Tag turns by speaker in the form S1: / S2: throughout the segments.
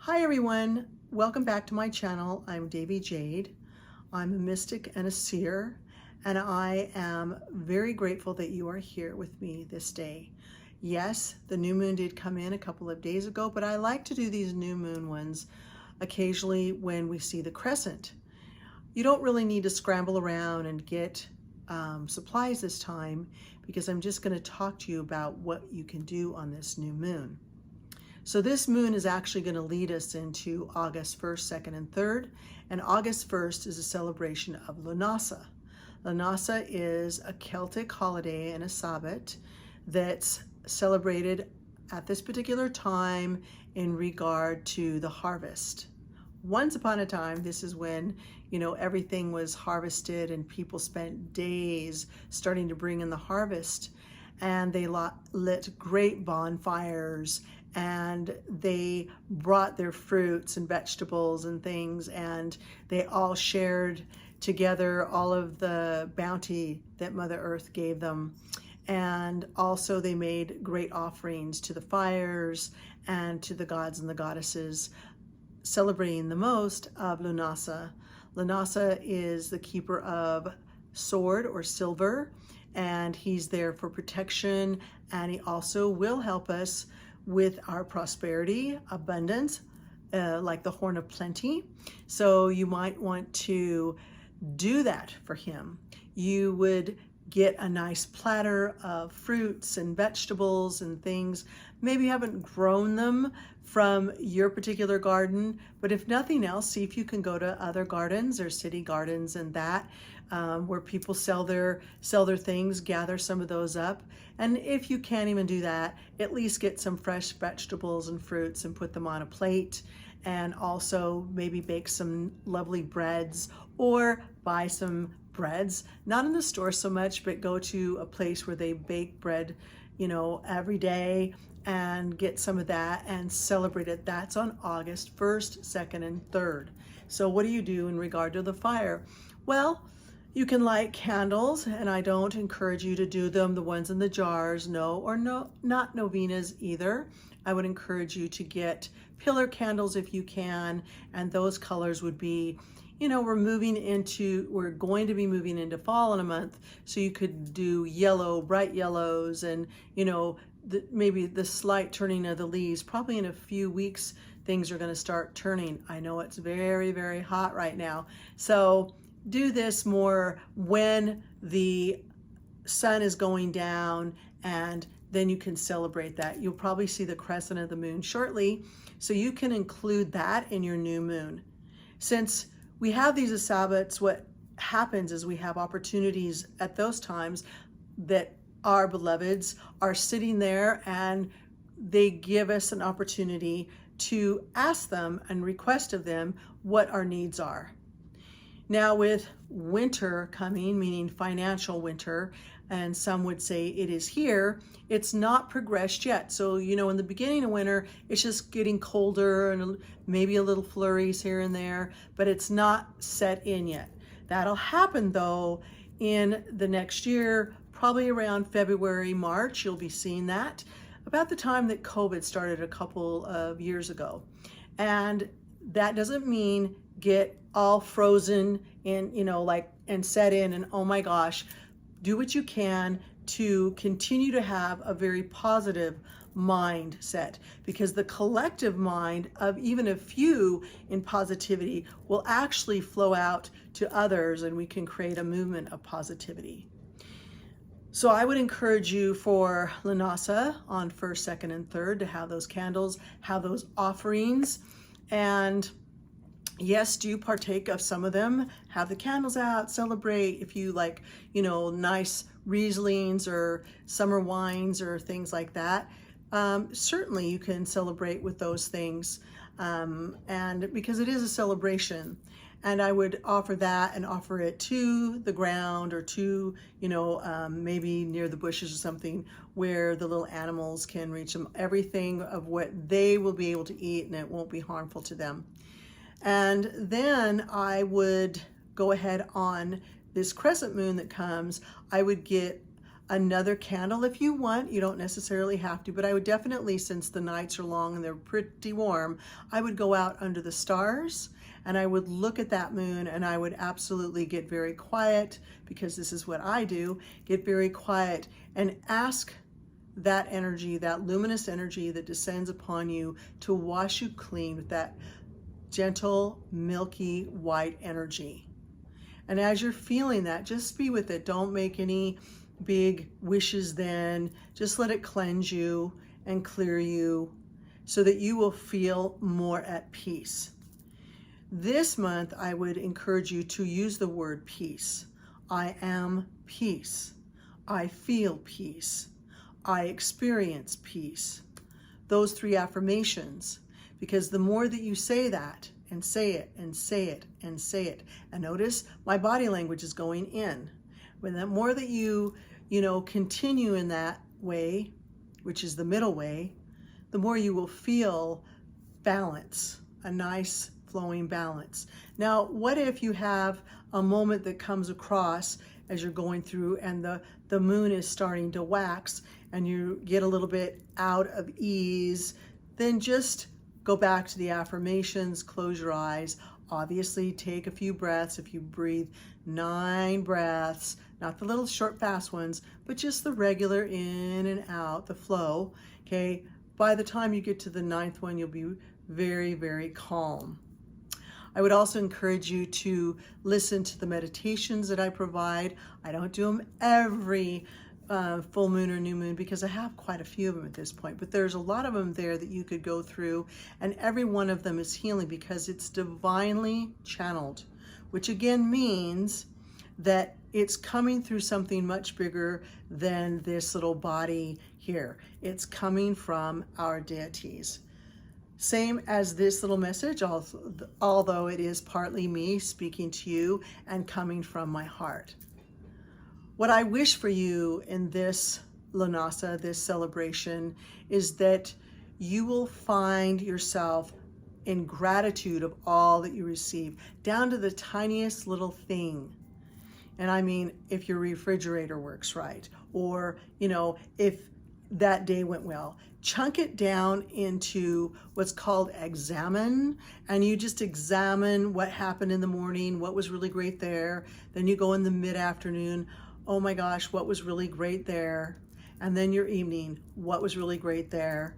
S1: Hi everyone, welcome back to my channel. I'm DEVI Jade. I'm a mystic and a seer, and I am very grateful that you are here with me this day. Yes, the new moon did come in a couple of days ago, but I like to do these new moon ones occasionally when we see the crescent. You don't really need to scramble around and get supplies this time, because I'm just going to talk to you about what you can do on this new moon. So this moon is actually going to lead us into August 1st, 2nd, and 3rd. And August 1st is a celebration of Lunasa. Lunasa is a Celtic holiday and a Sabbath that's celebrated at this particular time in regard to the harvest. Once upon a time, this is when, everything was harvested and people spent days starting to bring in the harvest. And they lit great bonfires, and they brought their fruits and vegetables and things, and they all shared together all of the bounty that Mother Earth gave them. And also they made great offerings to the fires and to the gods and the goddesses, celebrating the most of Lunasa. Lunasa is the keeper of sword or silver, and he's there for protection, and he also will help us with our prosperity, abundance, like the horn of plenty. So you might want to do that for him. You would get a nice platter of fruits and vegetables and things. Maybe you haven't grown them from your particular garden, but if nothing else, see if you can go to other gardens or city gardens and that, where people sell their things, gather some of those up. And if you can't even do that, at least get some fresh vegetables and fruits and put them on a plate. And also maybe bake some lovely breads, or buy some breads, not in the store so much, but go to a place where they bake bread, every day, and get some of that and celebrate it. That's on August 1st, 2nd, and 3rd. So what do you do in regard to the fire? Well, you can light candles, and I don't encourage you to do them, the ones in the jars, not novenas either. I would encourage you to get pillar candles if you can, and those colors would be, we're going to be moving into fall in a month, so you could do yellow, bright yellows, and maybe the slight turning of the leaves. Probably in a few weeks, things are going to start turning. I know it's very, very hot right now, so do this more when the sun is going down, and then you can celebrate that. You'll probably see the crescent of the moon shortly, so you can include that in your new moon. Since we have these Sabbaths, what happens is we have opportunities at those times that our beloveds are sitting there, and they give us an opportunity to ask them and request of them what our needs are. Now with winter coming, meaning financial winter, and some would say it is here, it's not progressed yet. So, in the beginning of winter, it's just getting colder and maybe a little flurries here and there, but it's not set in yet. That'll happen though in the next year, probably around February, March. You'll be seeing that about the time that COVID started a couple of years ago. And that doesn't mean get all frozen in, and set in, and oh my gosh. Do what you can to continue to have a very positive mindset, because the collective mind of even a few in positivity will actually flow out to others, and we can create a movement of positivity. So I would encourage you for Lunasa on 1st, 2nd, and 3rd to have those candles, have those offerings, and yes, do partake of some of them. Have the candles out, celebrate. If you like, nice Rieslings or summer wines or things like that, certainly you can celebrate with those things. And because it is a celebration, and I would offer that and offer it to the ground, or to, maybe near the bushes or something where the little animals can reach them. Everything of what they will be able to eat, and it won't be harmful to them. And then I would go ahead on this crescent moon that comes. I would get another candle if you want. You don't necessarily have to, but I would definitely, since the nights are long and they're pretty warm, I would go out under the stars and I would look at that moon, and I would absolutely get very quiet, because this is what I do, get very quiet and ask that energy, that luminous energy that descends upon you, to wash you clean with that gentle, milky white energy. And as you're feeling that, just be with it. Don't make any big wishes then. Just let it cleanse you and clear you so that you will feel more at peace. This month, I would encourage you to use the word peace. I am peace. I feel peace. I experience peace. Those 3 affirmations, because the more that you say that, and say it, and say it, and say it, and notice my body language is going in. When the more that you continue in that way, which is the middle way, the more you will feel balance, a nice flowing balance. Now, what if you have a moment that comes across as you're going through, and the moon is starting to wax, and you get a little bit out of ease? Then just go back to the affirmations, close your eyes. Obviously, take a few breaths. If you breathe 9 breaths, not the little short, fast ones, but just the regular in and out, the flow, okay? By the time you get to the 9th one, you'll be very, very calm. I would also encourage you to listen to the meditations that I provide. I don't do them every full moon or new moon, because I have quite a few of them at this point, but there's a lot of them there that you could go through, and every one of them is healing because it's divinely channeled, which again means that it's coming through something much bigger than this little body here. It's coming from our deities. Same as this little message, although it is partly me speaking to you and coming from my heart. What I wish for you in this Lunasa, this celebration, is that you will find yourself in gratitude of all that you receive, down to the tiniest little thing. And I mean, if your refrigerator works right, or, if that day went well, chunk it down into what's called examine, and you just examine what happened in the morning, what was really great there. Then you go in the mid-afternoon, oh my gosh, what was really great there. And then your evening, what was really great there.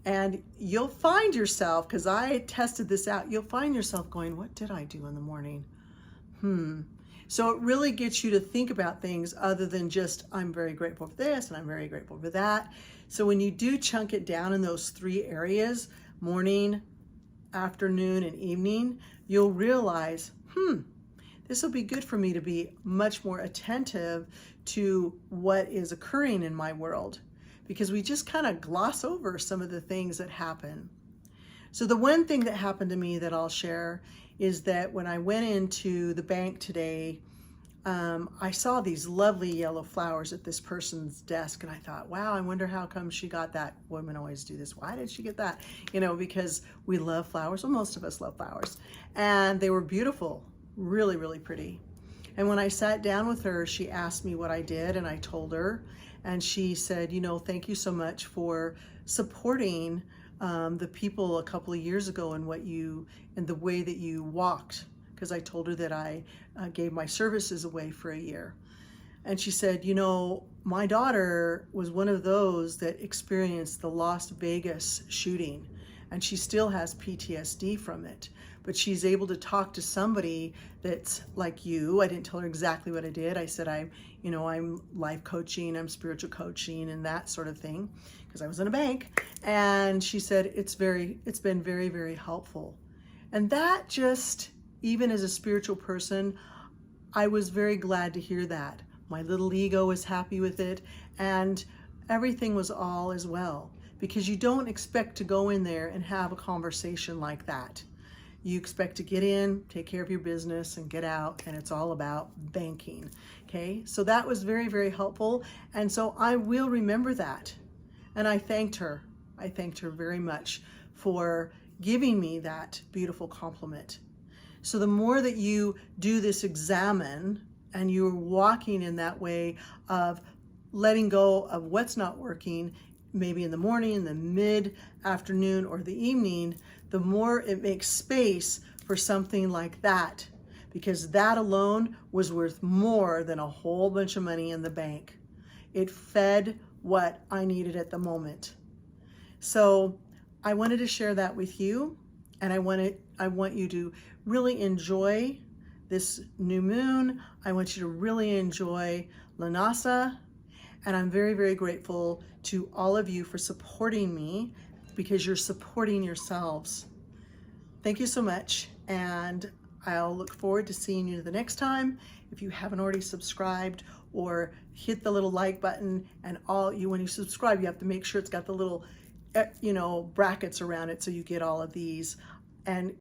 S1: And you'll find yourself, because I tested this out, you'll find yourself going, what did I do in the morning? So it really gets you to think about things other than just, I'm very grateful for this and I'm very grateful for that. So when you do chunk it down in those 3 areas, morning, afternoon, and evening, you'll realize, this will be good for me to be much more attentive to what is occurring in my world, because we just kind of gloss over some of the things that happen. So the one thing that happened to me that I'll share is that when I went into the bank today, I saw these lovely yellow flowers at this person's desk, and I thought, wow, I wonder how come she got that. Women always do this. Why did she get that? Because we love flowers. Well, most of us love flowers. And they were beautiful, really, really pretty. And when I sat down with her, she asked me what I did, and I told her, and she said, thank you so much for supporting the people a couple of years ago in the way that you walked, because I told her that I gave my services away for a year. And she said, my daughter was one of those that experienced the Las Vegas shooting, and she still has PTSD from it. But she's able to talk to somebody that's like you. I didn't tell her exactly what I did. I said, I'm life coaching, I'm spiritual coaching, and that sort of thing, because I was in a bank. And she said, it's been very, very helpful. And that just, even as a spiritual person, I was very glad to hear that. My little ego was happy with it, and everything was all as well, because you don't expect to go in there and have a conversation like that. You expect to get in, take care of your business, and get out, and it's all about banking, okay? So that was very, very helpful, and so I will remember that. And I thanked her. I thanked her very much for giving me that beautiful compliment. So the more that you do this examine, and you're walking in that way of letting go of what's not working, maybe in the morning, in the mid-afternoon, or the evening, the more it makes space for something like that, because that alone was worth more than a whole bunch of money in the bank. It fed what I needed at the moment. So I wanted to share that with you, and I want you to really enjoy this new moon. I want you to really enjoy Lanasa, and I'm very, very grateful to all of you for supporting me, because you're supporting yourselves. Thank you so much, and I'll look forward to seeing you the next time. If you haven't already subscribed, or hit the little like button, and when you subscribe, you have to make sure it's got the little brackets around it so you get all of these. And